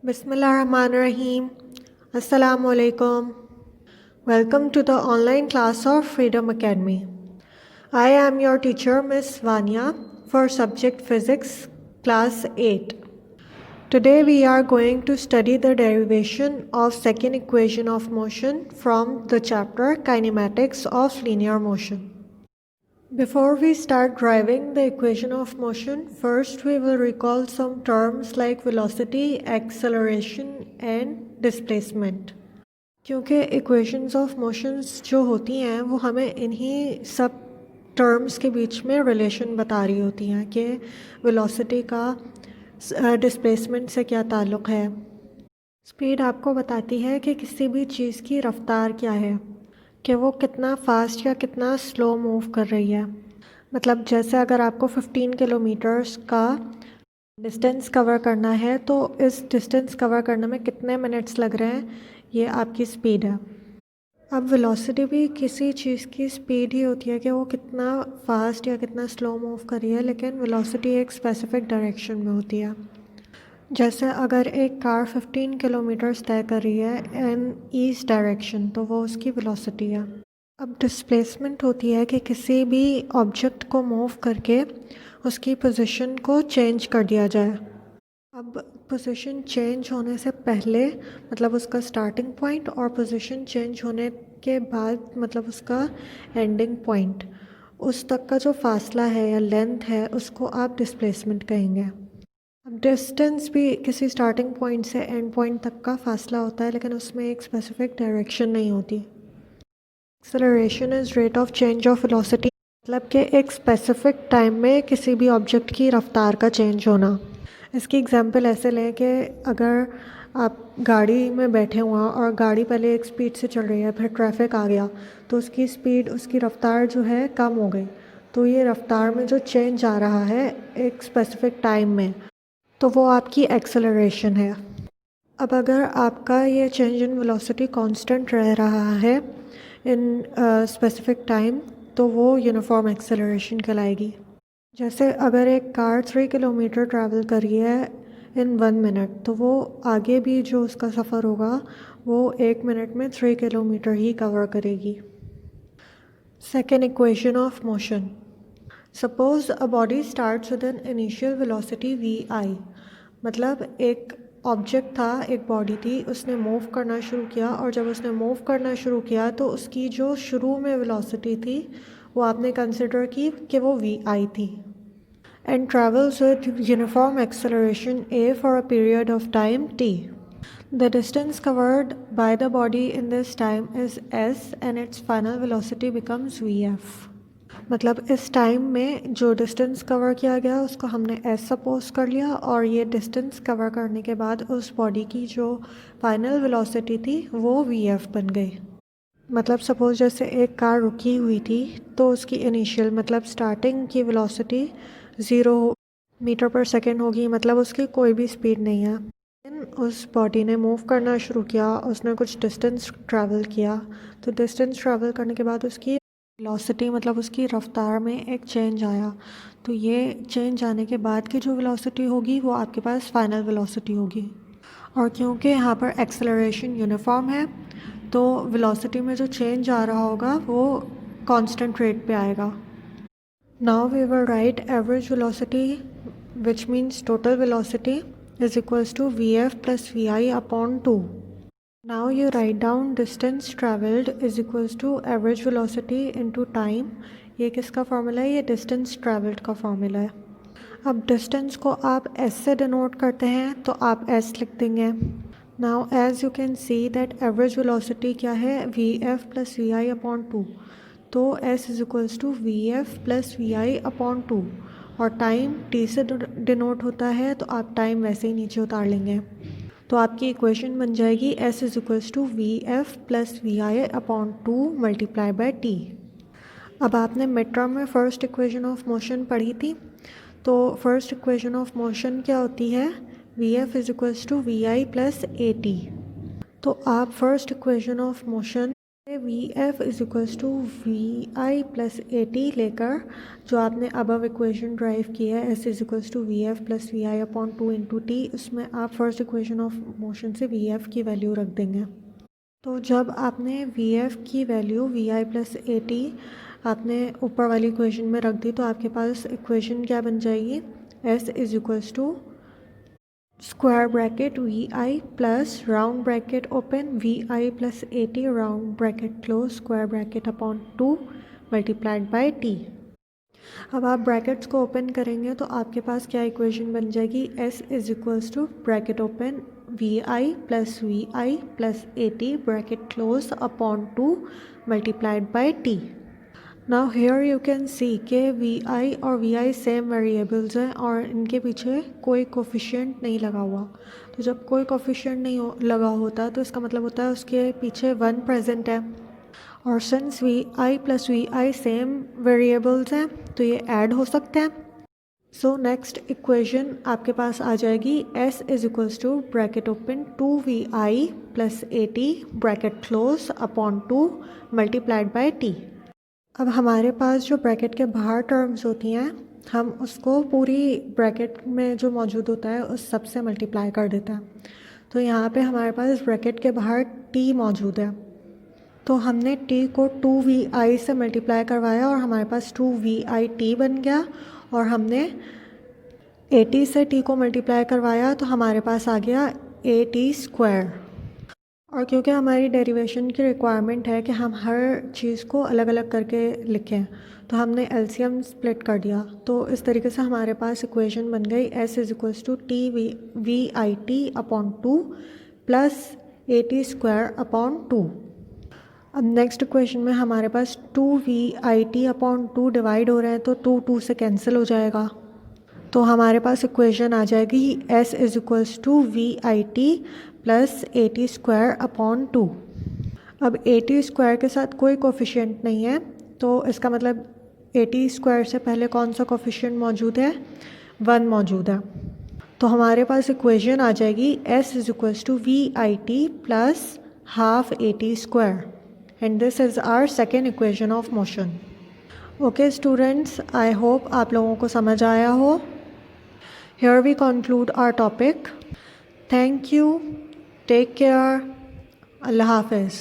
Bismillahirrahmanirrahim. Assalamu alaikum. Welcome to the online class of Freedom Academy. I am your teacher, Miss Vanya, for subject Physics, class 8. Today we are going to study the derivation of second equation of motion from the chapter Kinematics of Linear Motion. Before we start deriving the equation of motion, first we will recall some terms like velocity, acceleration and displacement. क्योंकि equations of motions जो होती हैं वो हमें इन्हीं सब terms के बीच में relation बता रही होती हैं कि velocity का displacement से क्या ताल्लुक़ है। Speed आपको बताती है कि किसी भी चीज़ की रफ्तार क्या है, कि वो कितना फास्ट या कितना स्लो मूव कर रही है। मतलब जैसे अगर आपको 15 किलोमीटर्स का डिस्टेंस कवर करना है तो इस डिस्टेंस कवर करने में कितने मिनट्स लग रहे हैं, ये आपकी स्पीड है। अब वेलोसिटी भी किसी चीज़ की स्पीड ही होती है कि वो कितना फास्ट या कितना स्लो मूव कर रही है, लेकिन वेलोसिटी एक स्पेसिफिक डायरेक्शन में होती है। जैसे अगर एक कार 15 किलोमीटर्स तय कर रही है इन ईस्ट डायरेक्शन तो वो उसकी वेलोसिटी है। अब डिस्प्लेसमेंट होती है कि किसी भी ऑब्जेक्ट को मूव करके उसकी पोजीशन को चेंज कर दिया जाए। अब पोजीशन चेंज होने से पहले मतलब उसका स्टार्टिंग पॉइंट और पोजीशन चेंज होने के बाद मतलब उसका एंडिंग पॉइंट, उस तक का जो फासला है या लेंथ है उसको आप डिस्प्लेसमेंट कहेंगे। अब डिस्टेंस भी किसी स्टार्टिंग पॉइंट से एंड पॉइंट तक का फासला होता है, लेकिन उसमें एक स्पेसिफिक डायरेक्शन नहीं होती। Acceleration is rate of change of velocity, मतलब कि एक स्पेसिफिक टाइम में किसी भी ऑब्जेक्ट की रफ्तार का चेंज होना। इसकी एग्जांपल ऐसे लें कि अगर आप गाड़ी में बैठे हुए हैं और गाड़ी पहले एक स्पीड से चल रही है, फिर ट्रैफिक आ गया तो उसकी स्पीड, उसकी रफ्तार जो है कम हो गई, तो ये रफ्तार में जो चेंज आ रहा है एक स्पेसिफिक टाइम में, तो वो आपकी एक्सेलरेशन है। अब अगर आपका ये चेंज इन वेलोसिटी कांस्टेंट रह रहा है इन स्पेसिफिक टाइम तो वो यूनिफॉर्म एक्सेलरेशन कहलाएगी। जैसे अगर एक कार 3 किलोमीटर ट्रैवल कर रही है इन 1 मिनट तो वो आगे भी जो उसका सफ़र होगा वो 1 मिनट में 3 किलोमीटर ही कवर करेगी। Second equation of motion. Suppose a body starts with an initial velocity vi, मतलब एक ऑब्जेक्ट था, एक बॉडी थी, उसने मूव करना शुरू किया और जब उसने मूव करना शुरू किया तो उसकी जो शुरू में वेलोसिटी थी वो आपने कंसिडर की कि वो vi थी। And travels with uniform acceleration a for a period of time t. The distance covered by the body in this time is s and its final velocity becomes vf. मतलब इस time में जो distance cover किया गया उसको हमने S suppose कर लिया और ये डिस्टेंस कवर करने के बाद उस बॉडी की जो फाइनल वेलोसिटी थी वो वी एफ बन गई। मतलब सपोज जैसे एक कार रुकी हुई थी तो उसकी इनिशियल मतलब स्टार्टिंग की वेलोसिटी 0 मीटर पर सेकेंड होगी, मतलब उसकी कोई भी स्पीड नहीं है। उस बॉडी ने मूव करना शुरू किया, उसने कुछ डिस्टेंस ट्रैवल किया, तो डिस्टेंस ट्रैवल करने के बाद उसकी वेलोसिटी मतलब उसकी रफ्तार में एक चेंज आया, तो ये चेंज आने के बाद की जो वेलोसिटी होगी वो आपके पास फाइनल वेलोसिटी होगी। और क्योंकि यहाँ पर एक्सेलरेशन यूनिफॉर्म है तो वेलोसिटी में जो चेंज आ रहा होगा वो कांस्टेंट रेट पे आएगा। Now we will write average velocity which means total velocity is equals to Vf plus Vi upon 2. Now you write down distance traveled is equals to average velocity into time. ये किसका formula है? ये distance traveled का formula है। अब distance को आप s से डिनोट करते हैं तो आप s लिख देंगे। Now as you can see that average velocity क्या है? Vf plus Vi upon 2. तो s is equals to Vf plus Vi upon 2 और टाइम t से डिनोट होता है तो आप टाइम वैसे ही नीचे उतार लेंगे, तो आपकी इक्वेशन बन जाएगी s is equals to V F plus V I upon 2 multiply by T. अब आपने मिड टर्म में फर्स्ट इक्वेशन ऑफ मोशन पढ़ी थी, तो फर्स्ट इक्वेशन ऑफ मोशन क्या होती है? V F is equals to V I plus A T. तो आप first equation of motion V F is equals to V I plus A T लेकर जो आपने अबव इक्वेशन ड्राइव की है S is equals to V F plus V I upon two into T, उसमें आप first equation of motion से V F की value रख देंगे। तो जब आपने वी एफ की value V I plus A T आपने ऊपर वाली इक्वेशन में रख दी तो आपके पास इक्वेशन क्या बन जाएगी, S is equals to square bracket V I plus round bracket open V I plus A T round bracket close square bracket upon 2 multiplied by T. अब आप ब्रैकेट्स को ओपन करेंगे तो आपके पास क्या इक्वेशन बन जाएगी, S is equals to bracket open V I plus A T bracket close upon 2 multiplied by T. Now here you can see के वी आई और वी आई सेम वेरिएबल्स हैं और इनके पीछे कोई कोफिशिएंट नहीं लगा हुआ। तो जब कोई कोफिशिएंट नहीं लगा होता तो इसका मतलब होता है उसके पीछे 1 प्रेजेंट है, और since V I plus V I same variables हैं तो ये ऐड हो सकते हैं। सो नेक्स्ट इक्वेशन आपके पास आ जाएगी, S is equals to bracket open 2vi plus A T bracket close upon 2 multiplied by T. अब हमारे पास जो ब्रैकेट के बाहर टर्म्स होती हैं हम उसको पूरी ब्रैकेट में जो मौजूद होता है उस सब से मल्टीप्लाई कर देते हैं। तो यहाँ पे हमारे पास ब्रैकेट के बाहर t मौजूद है, तो हमने t को 2vi से मल्टीप्लाई करवाया और हमारे पास 2vit बन गया, और हमने at से t को मल्टीप्लाई करवाया तो हमारे पास आ गया at स्क्वायर। और क्योंकि हमारी डेरिवेशन की रिक्वायरमेंट है कि हम हर चीज़ को अलग अलग करके लिखें तो हमने एलसीएम स्प्लिट कर दिया। तो इस तरीके से हमारे पास इक्वेशन बन गई S is equals to T V I T upon 2 plus A T square upon 2। अब नेक्स्ट इक्वेशन में हमारे पास 2vi अपॉन 2 डिवाइड हो रहे हैं तो 2 से कैंसिल हो जाएगा, तो हमारे पास इक्वेशन आ जाएगी s is equals to V I T plus A T square upon 2। अब ए टी स्क्वायर के साथ कोई कोफिशिएंट नहीं है तो इसका मतलब ए टी स्क्वायर से पहले कौन सा कोफिशिएंट मौजूद है, 1 मौजूद है। तो हमारे पास इक्वेशन आ जाएगी s is equals to V I T plus half A T square, and this is our second equation of motion. Okay students, I hope आप लोगों को समझ आया हो। Here we conclude our topic. Thank you. Take care. Allah Hafiz.